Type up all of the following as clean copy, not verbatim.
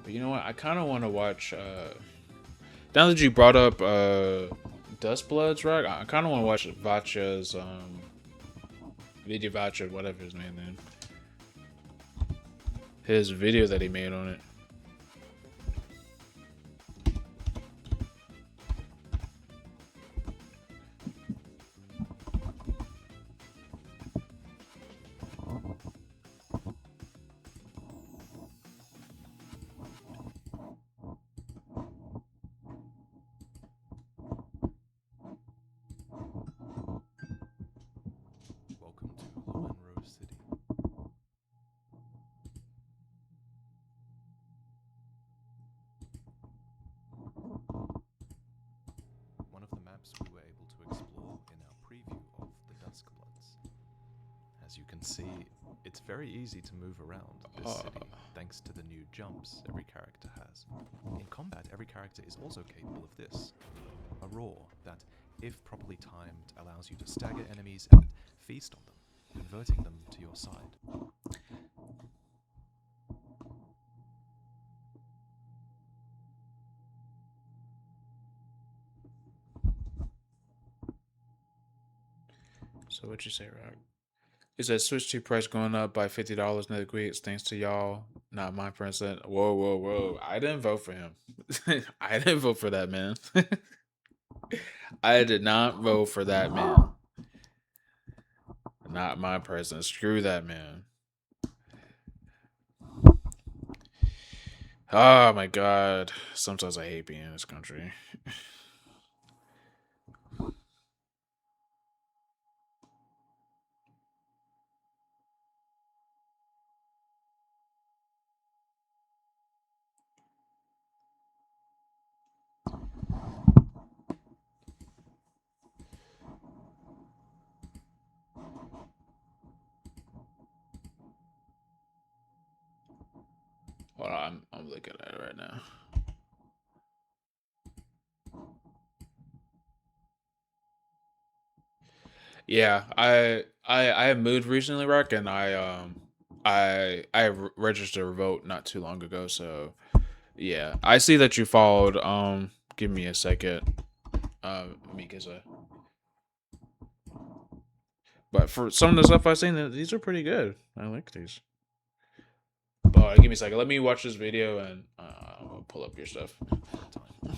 But you know what? I kind of want to watch. Now that you brought up Duskbloods, right? I kind of want to watch Vacha's video Vacha, whatever his name is. His video that he made on it. Welcome to Monroe City. One of the maps we were able to explore in our preview of the Duskbloods. As you can see, it's very easy to move around this city thanks to the new jumps every character has. In combat, every character is also capable of this. A roar that, if properly timed, allows you to stagger enemies and feast on them, converting them to your side. So what you say, Rock? Is that Switch 2 price going up by $50 next week? Thanks to y'all, not my president. Whoa, whoa, whoa! I didn't vote for him. I didn't vote for that man. I did not vote for that man. Not my president. Screw that man. Oh my god. Sometimes I hate being in this country. Hold on, I'm looking at it right now. Yeah, I have moved recently, Rock, and I registered a vote not too long ago. So yeah, I see that you followed. Give me a second, Mikasa. But for some of the stuff I've seen, these are pretty good. I like these. But give me a second. Let me watch this video and I'll pull up your stuff. The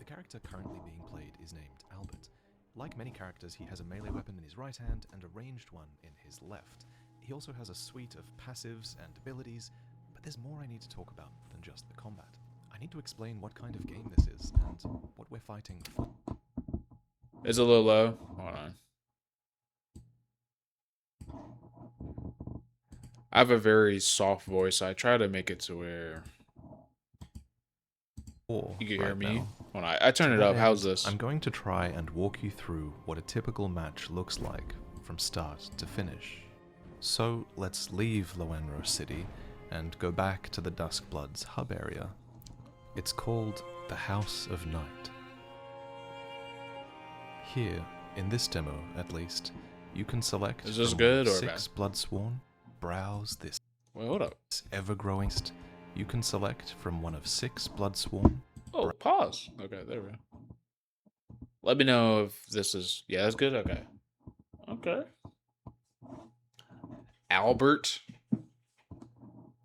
character currently being played is named Albert. Like many characters, he has a melee weapon in his right hand and a ranged one in his left. He also has a suite of passives and abilities, but there's more I need to talk about than just the combat. I need to explain what kind of game this is and what we're fighting for. It's a little low. Hold on. I have a very soft voice. I try to make it to where you can hear me. When I turn it up, how's this? I'm going to try and walk you through what a typical match looks like from start to finish. So let's leave Loenro City and go back to the Duskbloods hub area. It's called the House of Night. Here, in this demo at least, you can select Is this good or 6 Bloodsworn, browse this Wait, hold up. ever-growing list. You can select from one of 6 Bloodsworn. Oh, pause. Okay, there we go. Let me know if this is... Yeah, that's good? Okay. Okay. Albert.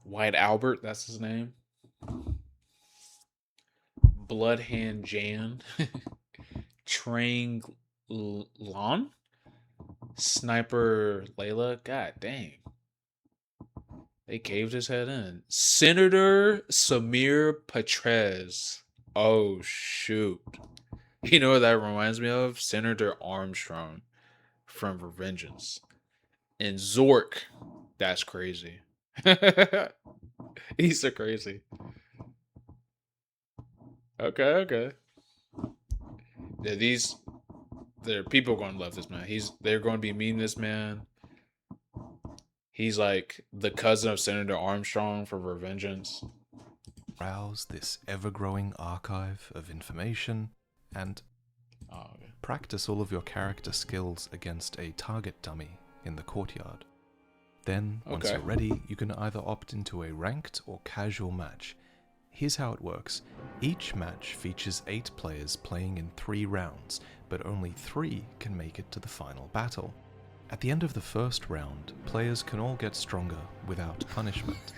White Albert, that's his name. Bloodhand Jan. Trang Lon? Sniper Layla? God dang. They caved his head in. Senator Samir Petrez. Oh, shoot. You know what that reminds me of? Senator Armstrong from Revengeance. And Zork. That's crazy. He's so crazy. Okay. Yeah, there are people going to love this man. They're going to be meeting this man. He's like the cousin of Senator Armstrong for Revengeance. Browse this ever-growing archive of information and practice all of your character skills against a target dummy in the courtyard. Then, once Okay. you're ready, you can either opt into a ranked or casual match. Here's how it works. Each match features 8 players playing in 3 rounds, but only 3 can make it to the final battle. At the end of the first round, players can all get stronger without punishment.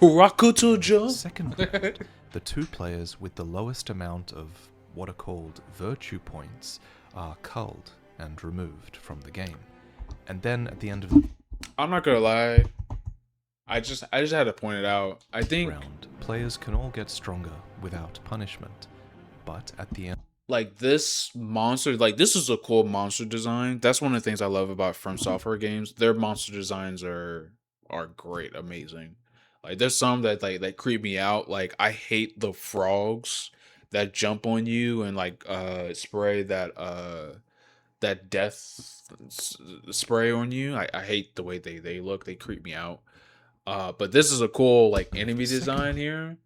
Hurakutojo. Second round, the 2 players with the lowest amount of what are called virtue points are culled and removed from the game. And then at the end of the I'm not gonna lie. I just had to point it out. I think round, players can all get stronger without punishment. But at the end, like this monster, like this is a cool monster design. That's one of the things I love about From Software games. Their monster designs are great, amazing. Like there's some that like that creep me out. Like I hate the frogs that jump on you and like spray that death spray on you. I hate the way they look. They creep me out. But this is a cool like enemy design here.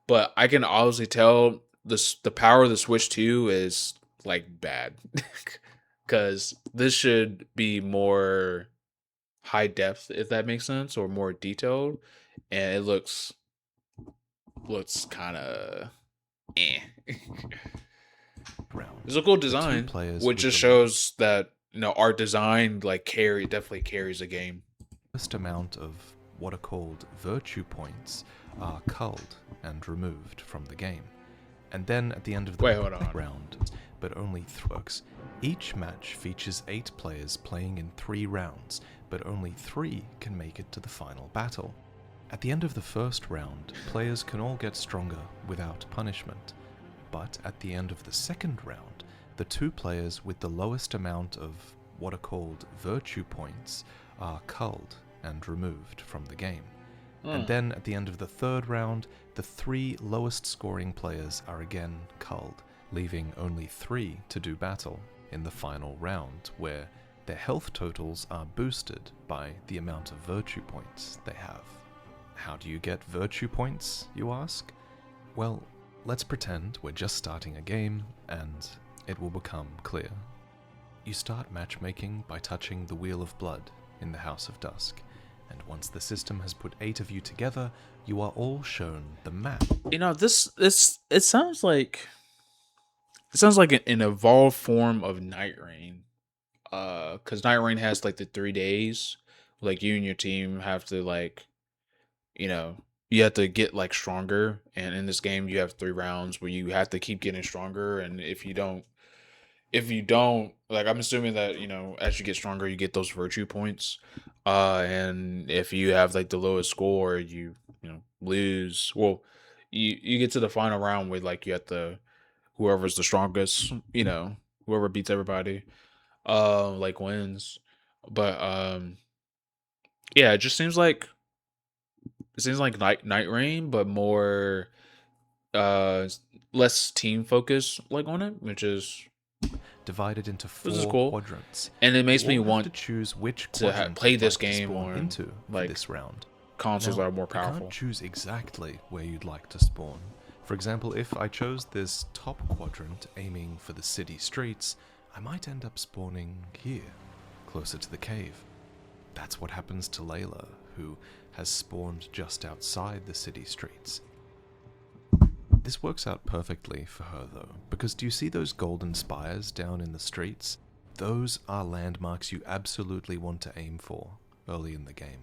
But I can obviously tell the power of the Switch 2 is like bad. Cause this should be more high depth, if that makes sense, or more detailed. And it looks kinda eh. round, It's a cool the 2 design. players Which with just the shows that, you know, our design like definitely carries a game. lowest amount of what are called virtue points are culled and removed from the game. And then at the end of the Wait, hold on. round, but only works. Each match features 8 players playing in 3 rounds, but only 3 can make it to the final battle. At the end of the first round, players can all get stronger without punishment. But at the end of the second round, the 2 players with the lowest amount of what are called virtue points are culled and removed from the game. And then at the end of the third round, the 3 lowest scoring players are again culled, leaving only 3 to do battle in the final round, where their health totals are boosted by the amount of virtue points they have. How do you get virtue points, you ask? Well, let's pretend we're just starting a game, and it will become clear. You start matchmaking by touching the Wheel of Blood in the House of Dusk. And once the system has put 8 of you together, you are all shown the map. You know, it sounds like an evolved form of Night Rain. Because Night Rain has like the 3 days. Like you and your team have to like, you know, you have to get like stronger. And in this game, you have 3 rounds where you have to keep getting stronger. And if you don't, like I'm assuming that, you know, as you get stronger you get those virtue points, and if you have like the lowest score, you know, lose. Well, you get to the final round with like you have to, whoever's the strongest, you know, whoever beats everybody like wins. But yeah, it just seems like night rain but more uh less team focus like on it, Divided into which is 4 cool. quadrants. And it makes You me all have want to choose which to quadrant play you'd this like to game spawn on into for like this round. consoles Now, that are more you powerful. can't choose exactly where you'd like to spawn. For example, if I chose this top quadrant aiming for the city streets, I might end up spawning here, closer to the cave. That's what happens to Layla, who has spawned just outside the city streets. This works out perfectly for her though, because do you see those golden spires down in the streets? Those are landmarks you absolutely want to aim for early in the game.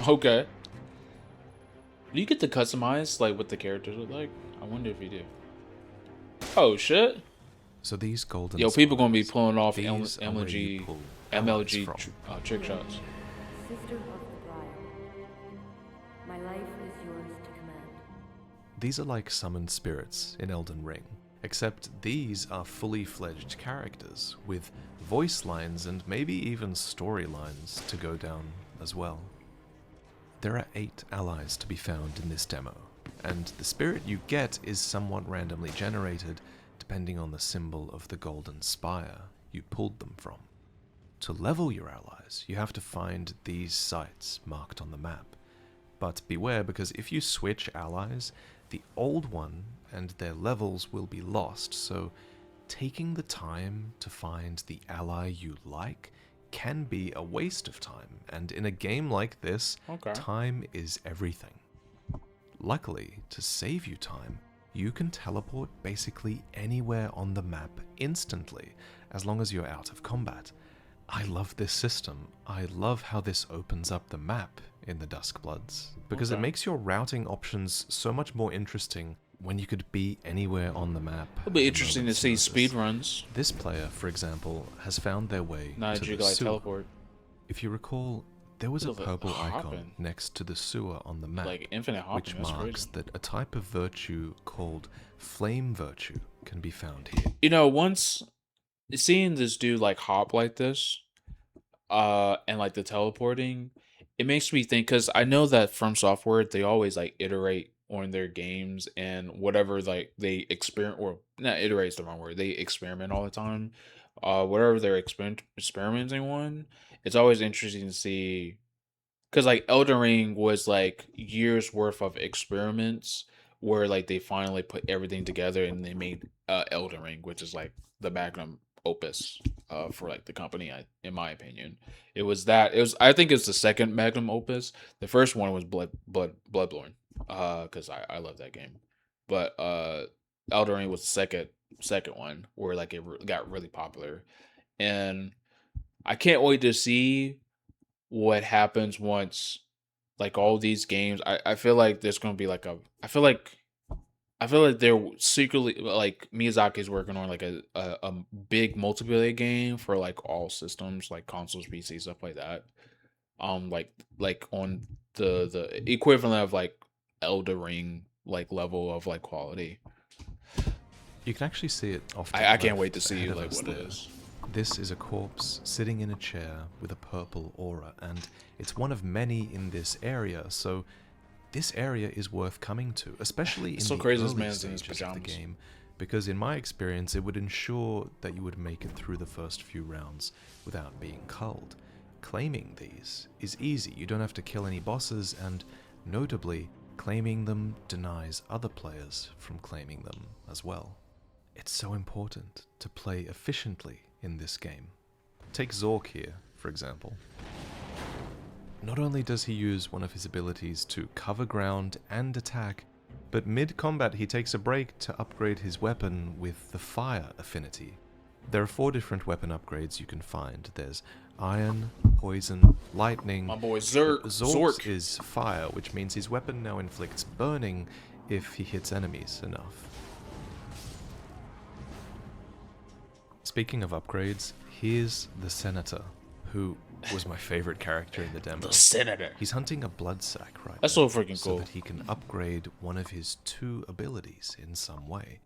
Okay. Do you get to customize like what the characters look like? I wonder if you do. Oh shit! So these golden Yo, people gonna be spires, pulling off these are where you MLG pull allies from. trick shots. Sister of the Briar, my life is yours to command. These are like summoned spirits in Elden Ring, except these are fully fledged characters with voice lines and maybe even storylines to go down as well. There are 8 allies to be found in this demo, and the spirit you get is somewhat randomly generated depending on the symbol of the golden spire you pulled them from. To level your allies, you have to find these sites marked on the map. But beware, because if you switch allies, the old one and their levels will be lost, so taking the time to find the ally you like can be a waste of time, and in a game like this, Okay. time is everything. Luckily, to save you time, you can teleport basically anywhere on the map instantly, as long as you're out of combat. I love this system. I love how this opens up the map in the Duskbloods, because it Okay. makes your routing options so much more interesting when you could be anywhere on the map. It'll be at a interesting to moment's see notice. speed runs. This player, for example, has found their way Not to you the like sewer. teleport. If you recall, there was a Look at purple icon hopping. next to the sewer on the map, Like infinite which hopping. That's marks crazy. that a type of virtue called flame virtue can be found here. You know, once seeing this dude like hop like this, and like the teleporting, it makes me think because I know that from software they always like iterate on their games and whatever like they experiment or not iterate is the wrong word. They experiment all the time. Whatever they're experimenting on, it's always interesting to see because like Elden Ring was like years worth of experiments where like they finally put everything together and they made Elden Ring, which is like the magnum opus for like the company. In my opinion, it was that. It was. I think it's the second magnum opus. The first one was Bloodborne, because I love that game. But Elden Ring was the second one where like got really popular, and I can't wait to see what happens once like all these games. I feel like there's gonna be like a I feel like they're secretly like Miyazaki's working on like a big multiplayer game for like all systems, like consoles, PC, stuff like that. Like on the equivalent of like Elder Ring like level of like quality. You can actually see it off to I the can't wait left to see ahead of like us what it there. is. This is a corpse sitting in a chair with a purple aura, and it's one of many in this area, so this area is worth coming to, especially in It's so the crazy this early man's in his stages of the pajamas. game, because in my experience it would ensure that you would make it through the first few rounds without being culled. Claiming these is easy, you don't have to kill any bosses, and notably, claiming them denies other players from claiming them as well. It's so important to play efficiently in this game. Take Zork here, for example. Not only does he use one of his abilities to cover ground and attack, but mid-combat he takes a break to upgrade his weapon with the fire affinity. There are 4 different weapon upgrades you can find. There's iron, poison, lightning. My boy Zork. is fire, which means his weapon now inflicts burning if he hits enemies enough. Speaking of upgrades, here's the Senator, who was my favorite character in the demo. The Senator. He's hunting a blood sack right That's now, so freaking so cool. that he can upgrade one of his 2 abilities in some way.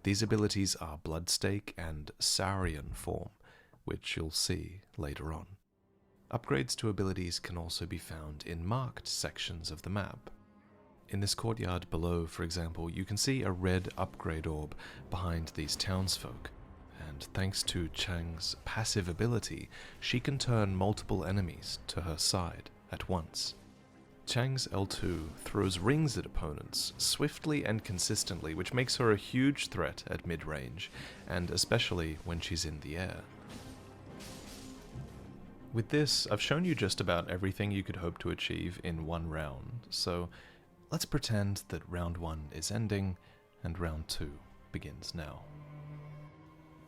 These abilities are Bloodstake and Saurian form, which you'll see later on. Upgrades to abilities can also be found in marked sections of the map. In this courtyard below, for example, you can see a red upgrade orb behind these townsfolk, and thanks to Chang's passive ability, she can turn multiple enemies to her side at once. Chang's L2 throws rings at opponents swiftly and consistently, which makes her a huge threat at mid-range, and especially when she's in the air. With this, I've shown you just about everything you could hope to achieve in one round, so let's pretend that round 1 is ending, and round 2 begins now.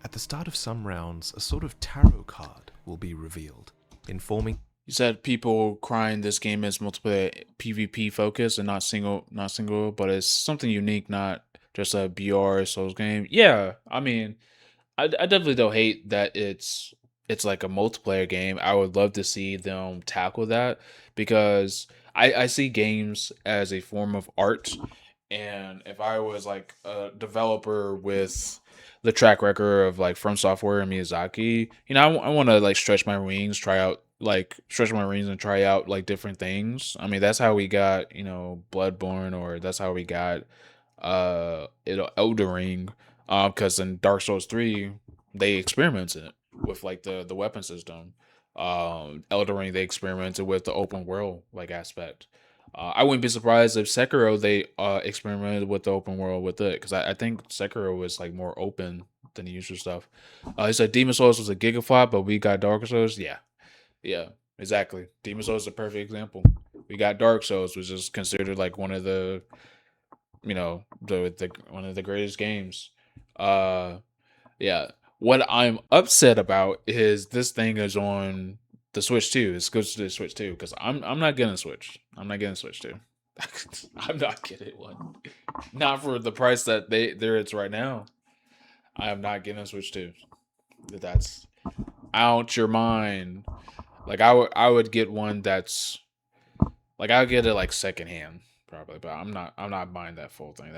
At the start of some rounds, a sort of tarot card will be revealed, informing You said people crying this game is multiplayer PvP focus and not single, but it's something unique, not just a BR Souls game. Yeah, I mean, I definitely don't hate that it's like a multiplayer game. I would love to see them tackle that because I see games as a form of art, and if I was like a developer with the track record of like From Software and Miyazaki, you know, I want to like stretch my wings and try out like different things. I mean, that's how we got, you know, Bloodborne, or that's how we got Elden Ring, because in Dark Souls 3 they experimented with like the weapon system. Elden Ring they experimented with the open world like aspect. I wouldn't be surprised if Sekiro they experimented with the open world with it, because I think Sekiro was like more open than the usual stuff. He said Demon Souls was a gigaflop, but we got Dark Souls. Yeah, Yeah, exactly. Demon Souls is a perfect example. We got Dark Souls, which is considered like one of the, the one of the greatest games. Uh, yeah. What I'm upset about is this thing is on the Switch too. It's goes to the Switch too because I'm not getting a Switch. I'm not getting a Switch too. I'm not getting one. Not for the price that there it's right now. I am not getting a Switch too. That's out your mind. Like I would get one that's like I'll get it like secondhand probably, but I'm not buying that full thing.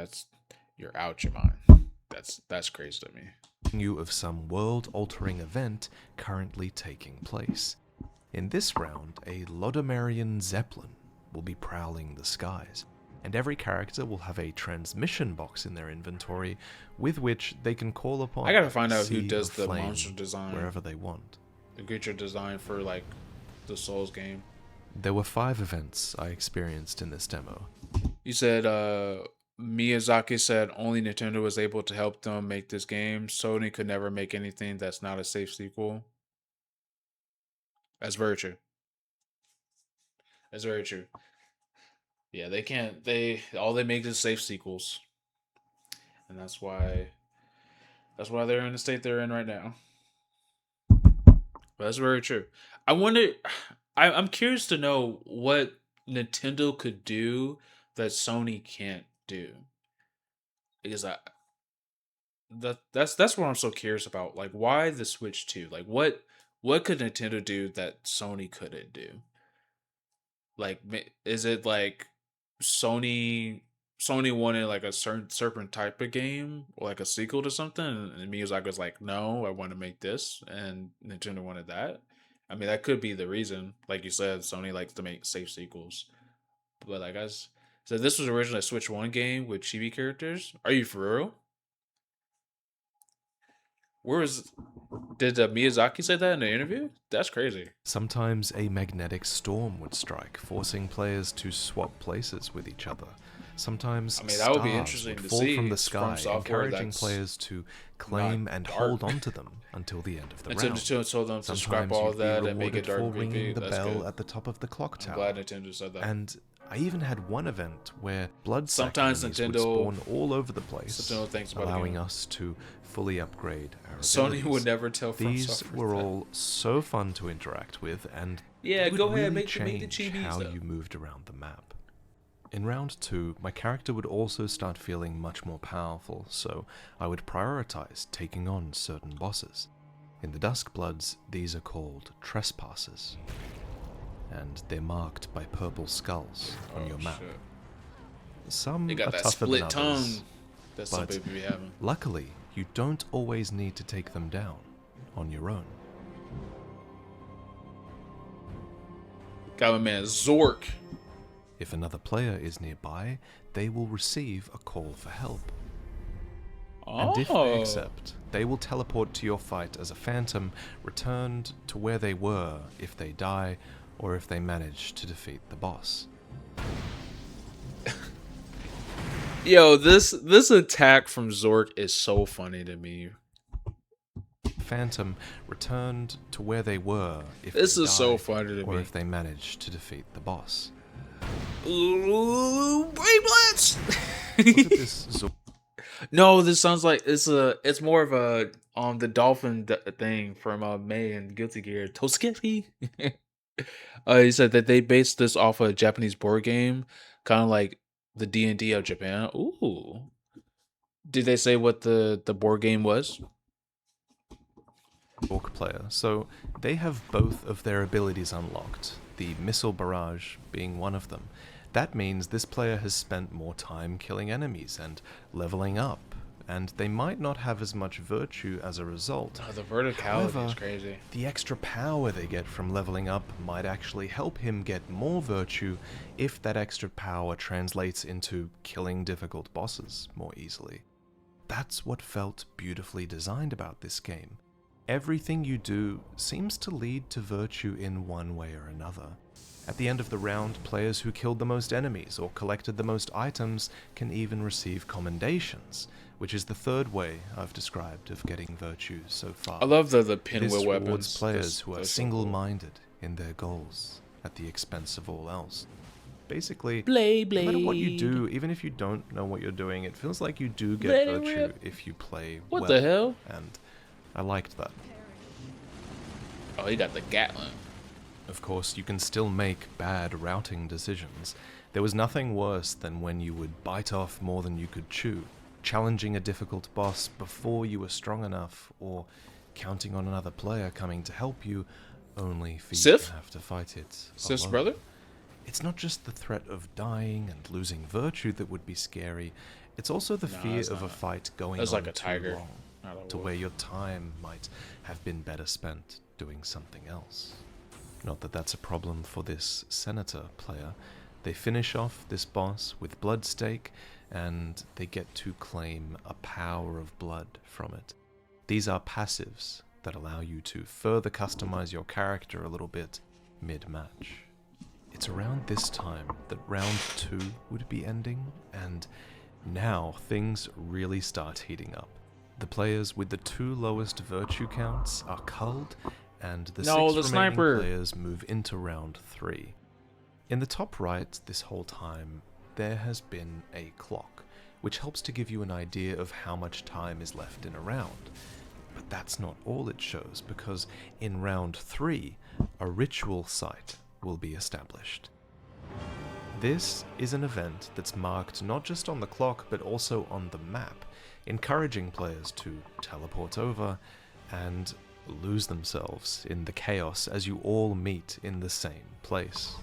You're out your mind. That's crazy to me. You of some world-altering event currently taking place. In this round, a Lodomerian Zeppelin will be prowling the skies, and every character will have a transmission box in their inventory with which they can call upon. I gotta find out who sea does of the flame monster design, wherever they want. the creature design for like the Souls game. There were 5 events I experienced in this demo. You said Miyazaki said only Nintendo was able to help them make this game. Sony could never make anything that's not a safe sequel. That's very true. That's very true. Yeah, they can't. All they make is safe sequels, and that's why they're in the state they're in right now. But that's very true. I wonder. I'm curious to know what Nintendo could do that Sony can't do, because that's what I'm so curious about. Like, why the Switch 2? Like, what could Nintendo do that Sony couldn't do? Like, is it like Sony Sony wanted like a certain type of game or like a sequel to something, and Miyazaki was like, "No, I want to make this," and Nintendo wanted that. I mean, that could be the reason. Like you said, Sony likes to make safe sequels, but like so this was originally a Switch One game with chibi characters. Are you for real? Where was did Miyazaki say that in the interview? That's crazy. Sometimes a magnetic storm would strike, forcing players to swap places with each other. Sometimes I mean, that would be stars interesting would to fall see. from the It's from sky, software encouraging that's players to claim not and dark. hold on to them until the end of the Nintendo round. told them to scrap Sometimes all you'd of be that and make it rewarded dark for and creepy. ringing the That's bell good. at the top of the clock I'm tower. glad Nintendo said that. And I even had one event where blood Sometimes would Nintendo- spawn all over the place, Nintendo thinks about the allowing game. us to fully upgrade our Sony abilities. would never tell From These Software were that. all so fun to interact with, and Yeah, it would go ahead, really make the change chibis how though. you moved around the map. In round 2, my character would also start feeling much more powerful, so I would prioritize taking on certain bosses. In the Duskbloods, these are called trespassers, and they're marked by purple skulls on your map. Shit. Some They are got that tougher split than tongue others, that some but people be having. luckily, you don't always need to take them down on your own. Got my man Zork. If another player is nearby, they will receive a call for help. And if they accept, they will teleport to your fight as a phantom, returned to where they were if they die, or if they manage to defeat the boss. Yo, this attack from Zork is so funny to me. Phantom returned to where they were if This they is so die, funny to or me. if they manage to defeat the boss. Ooh, bracelets! Look at this Zork. No, this sounds like it's more of a the dolphin thing from May and Guilty Gear. Tosuke. He said that they based this off a Japanese board game, kind of like the D&D of Japan. Ooh. Did they say what the board game was? Player, so they have both of their abilities unlocked, the missile barrage being one of them. That means this player has spent more time killing enemies and leveling up, and they might not have as much virtue as a result. Oh, the verticality is However, crazy. the extra power they get from leveling up might actually help him get more virtue if that extra power translates into killing difficult bosses more easily. That's what felt beautifully designed about this game. Everything you do seems to lead to virtue in one way or another. At the end of the round, players who killed the most enemies or collected the most items can even receive commendations, which is the third way I've described of getting virtue so far. I love the pinwheel This weapons. rewards players That's- who are that's so cool. single-minded in their goals at the expense of all else. Basically, Blade. no matter what you do, even if you don't know what you're doing, it feels like you do get Let it virtue rip. if you play What well. the hell? And I liked that. Oh, he got the Gatlin. Of course, you can still make bad routing decisions. There was nothing worse than when you would bite off more than you could chew, challenging a difficult boss before you were strong enough, or counting on another player coming to help you, only for you Sif? to have to fight it Sif's alone. brother? It's not just the threat of dying and losing virtue that would be scary, it's also the fear it's of a not. fight going That's on like a too tiger, long, not a to wolf. where your time might have been better spent doing something else. Not that that's a problem for this senator player. They finish off this boss with Bloodstake, and they get to claim a power of blood from it. These are passives that allow you to further customize your character a little bit mid-match. It's around this time that round 2 would be ending, and now things really start heating up. The players with the 2 lowest virtue counts are culled, and the 6 remaining sniper. players move into round 3. In the top right this whole time, there has been a clock, which helps to give you an idea of how much time is left in a round. But that's not all it shows, because in round 3, a ritual site will be established. This is an event that's marked not just on the clock, but also on the map, encouraging players to teleport over and lose themselves in the chaos as you all meet in the same place.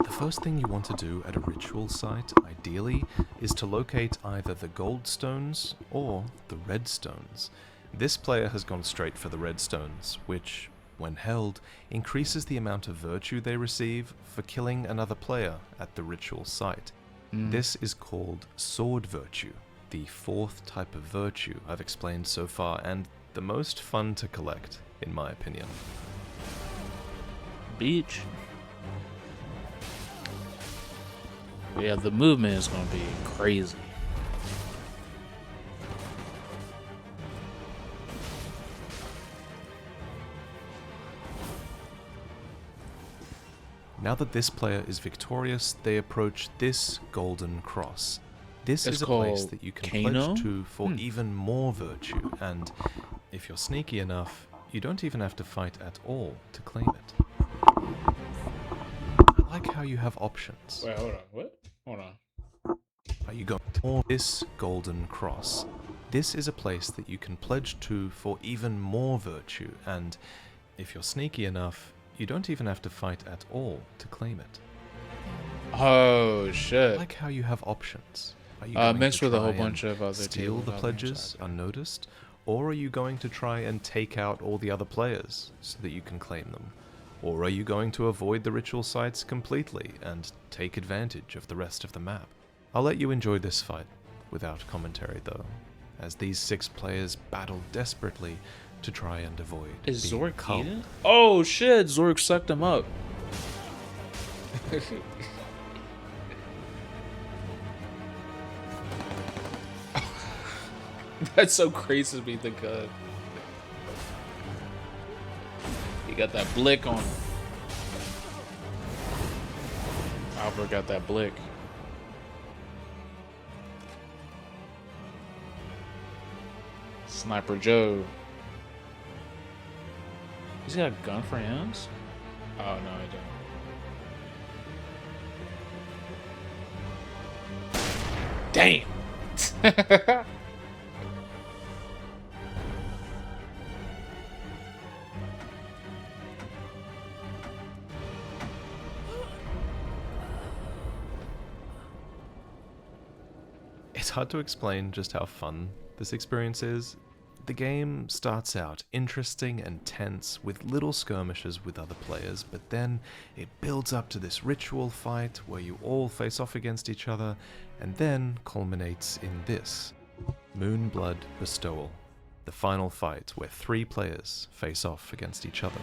The first thing you want to do at a ritual site, ideally, is to locate either the gold stones or the red stones. This player has gone straight for the red stones, which, when held, increases the amount of virtue they receive for killing another player at the ritual site. This is called sword virtue, the 4th type of virtue I've explained so far, and the most fun to collect, in my opinion. Beach. Yeah, the movement is gonna be crazy. Now that this player is victorious, they approach this golden cross. This It's is a place called that you can Kano? pledge to for even more virtue, and if you're sneaky enough, you don't even have to fight at all to claim it. I like how you have options. Wait, hold on. What? Hold on. Are you going to this golden cross? This is a place that you can pledge to for even more virtue, and if you're sneaky enough, you don't even have to fight at all to claim it. Oh I shit. like how you have options. Are you going Mixed to with a try whole and bunch of other steal the tables pledges unnoticed, or are you going to try and take out all the other players so that you can claim them? Or are you going to avoid the ritual sites completely and take advantage of the rest of the map? I'll let you enjoy this fight, without commentary though, as these 6 players battle desperately to try and avoid Is being Zork culled. eating? Oh shit, Zork sucked him up. That's so crazy to me think of. He got that blick on him. Albert got that blick. Sniper Joe. He's got a gun for hands? Oh, no, I don't. Damn! It's hard to explain just how fun this experience is. The game starts out interesting and tense with little skirmishes with other players, but then it builds up to this ritual fight where you all face off against each other, and then culminates in this Moonblood Bestowal, the final fight where 3 players face off against each other.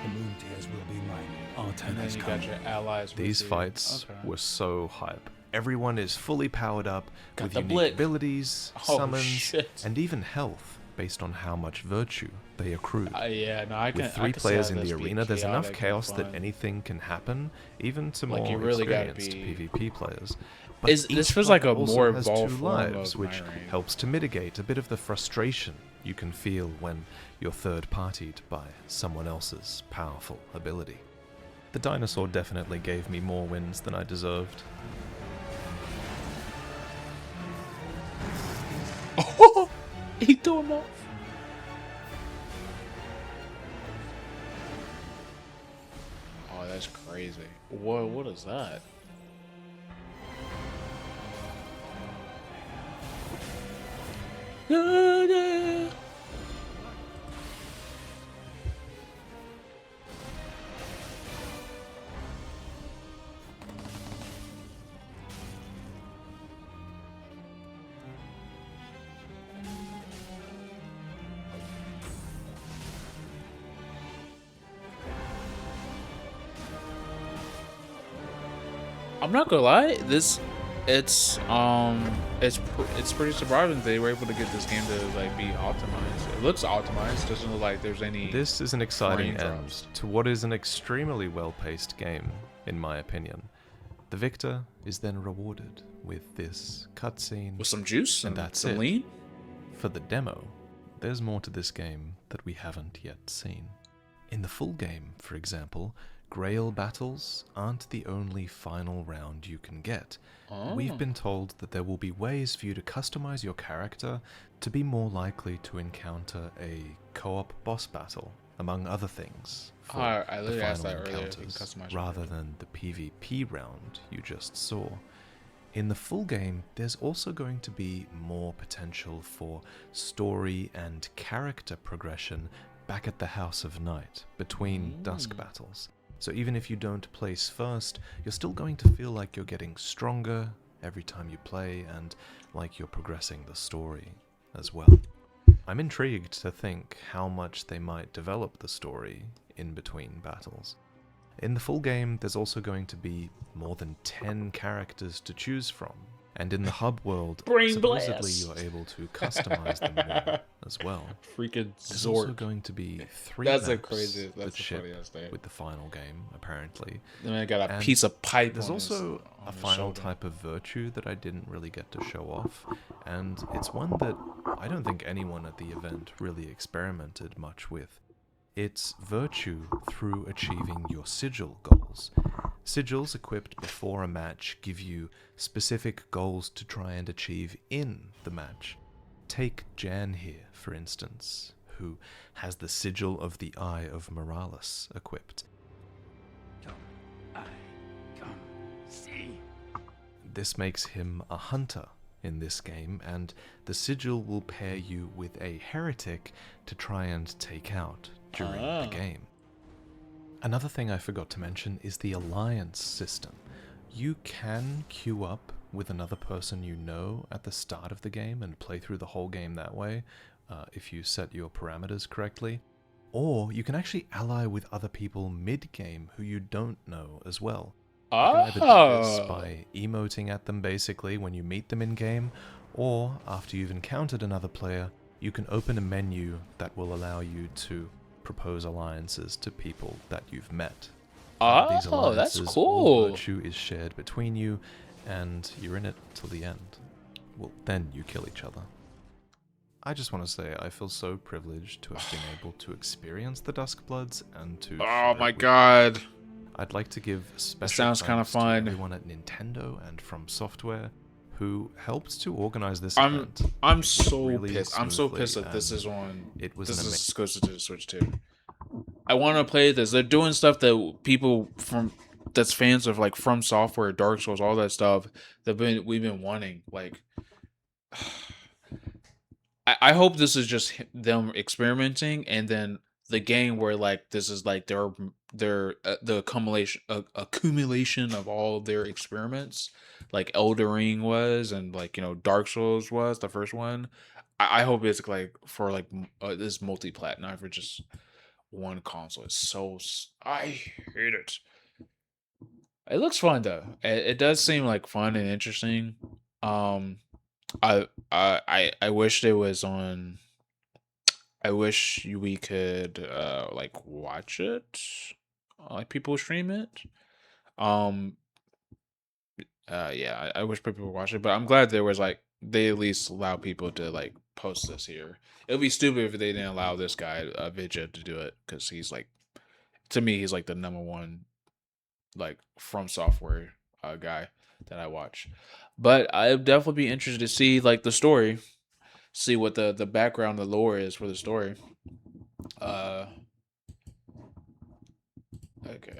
The moon tears will be mine. Our time And then has you come. got your allies with These you. fights Okay. were so hype. Everyone is fully powered up Got with the unique blick. abilities, Oh, summons, shit. and even health based on how much virtue they accrue. Yeah, no, I can. With 3 I can see players how in the this be arena, there's enough chaotic and chaos that fun. anything can happen, even to Like, you more really gotta experienced be- PvP players. But This each feels like player a also more has evolved 2 form lives, of which Night helps to mitigate a bit of the frustration you can feel when you're third-partied by someone else's powerful ability. The dinosaur definitely gave me more wins than I deserved. Oh, he threw him off. Oh, that's crazy. Whoa, what is that? I'm not gonna lie, it's pretty surprising they were able to get this game to like be optimized. It looks optimized, doesn't look like there's any. This is an exciting frame end drops. to what is an extremely well-paced game, in my opinion. The victor is then rewarded with this cutscene. With some juice And that's some it. lean. For the demo, there's more to this game that we haven't yet seen. In the full game, for example, Grail battles aren't the only final round you can get. We've been told that there will be ways for you to customize your character to be more likely to encounter a co-op boss battle, among other things, for I the literally asked final that earlier, if you can encounters, customize your rather than the PvP round you just saw. In the full game, there's also going to be more potential for story and character progression back at the House of Night between Dusk battles. So even if you don't place first, you're still going to feel like you're getting stronger every time you play and like you're progressing the story as well. I'm intrigued to think how much they might develop the story in between battles. In the full game, there's also going to be more than 10 characters to choose from, and in the hub world, Brain supposedly blast. you're able to customize them more as well. Freaking There's also Zort. going to be 3 That's a maps crazy. that That's a ship funny ass thing. with the final game, apparently. The man got a And piece of pipe. There's on his- also on a his final shoulder. type of virtue that I didn't really get to show off, and it's one that I don't think anyone at the event really experimented much with. It's virtue through achieving your sigil goals. Sigils equipped before a match give you specific goals to try and achieve in the match. Take Jan here, for instance, who has the sigil of the Eye of Morales equipped. This makes him a hunter in this game, and the sigil will pair you with a heretic to try and take out during the game. Another thing I forgot to mention is the alliance system. You can queue up with another person you know at the start of the game and play through the whole game that way, if you set your parameters correctly. Or you can actually ally with other people mid-game who you don't know as well. You can either do this by emoting at them basically when you meet them in-game, or after you've encountered another player, you can open a menu that will allow you to propose alliances to people that you've met. These That's alliances, all cool. virtue is shared between you, and you're in it till the end. Well, then you kill each other. I just want to say I feel so privileged to have been able to experience the Duskbloods and to share Oh it my with you. god. I'd like to give special sounds kinda thanks to fun. everyone at Nintendo and From Software who helped to organize this I'm event. I'm It so went really pissed. I'm so smoothly, pissed that this and is on. it was This an is amazing. exclusive to the Switch too. I want to play this. They're doing stuff that people that's fans of like From Software, Dark Souls, all that stuff we've been wanting. Like, I hope this is just them experimenting, and then the game where like this is like their the accumulation of all of their experiments, like Elder Ring was, and like Dark Souls was the first one. I hope it's like for like this multi-plat, not for just one console. It's I hate it. It looks fun though. It does seem like fun and interesting. Um, I wished it was on I wish we could like watch it, like people stream it. Um, yeah, I wish people would watch it, but I'm glad there was like they at least allow people to like post this here. It would be stupid if they didn't allow this guy, Vidya, to do it because he's like, to me, he's like the number one like from software guy that I watch. But I'd definitely be interested to see like the story, see what the background, the lore is for the story. Uh, okay.